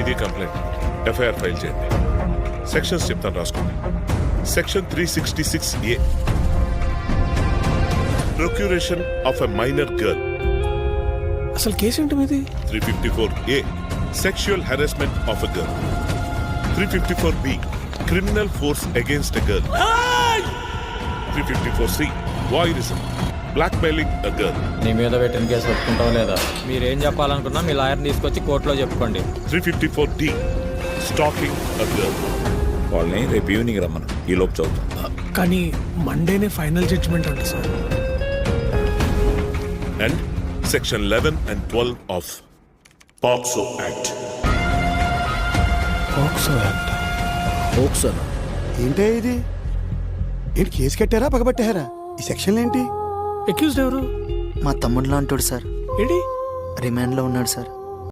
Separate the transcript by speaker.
Speaker 1: ఇది complaint. FIR file చేయండి. Sections చెప్తాను, రాసుకోండి. Section 366A, procuration of a minor girl.
Speaker 2: అసలు కేసు ఏంటి మీది?
Speaker 1: 354A, sexual harassment of a girl. 354B, criminal force against a girl. 354C, voyeurism, blackmailing a girl.
Speaker 3: నీ మీద పెట్టిన కేసు ఒప్పుకుంటావు లేదా? మీరేం చెప్పాలనుకున్నా మీ లాయర్ని తీసుకొచ్చి కోర్టులో చెప్పుకోండి.
Speaker 1: 354D, stacking a girl.
Speaker 4: వాళ్ళని రేపు ఈవినింగ్ రమ్మను, ఈ లోపు చదువుతాం.
Speaker 2: కానీ మండేనే ఫైనల్ జడ్జిమెంట్ అంట sir.
Speaker 1: And section 11 and 12 of POCSO act.
Speaker 5: ఏంటే ఇది? ఏంటి కేసు కట్టారా పగబట్టారా? ఈ సెక్షన్ ఏంటి?
Speaker 2: అక్యూజ్డ్ ఎవరు?
Speaker 6: మా తమ్ముడు లాంటోడు సార్.
Speaker 2: ఏడి?
Speaker 6: రిమాండ్లో ఉన్నాడు సార్.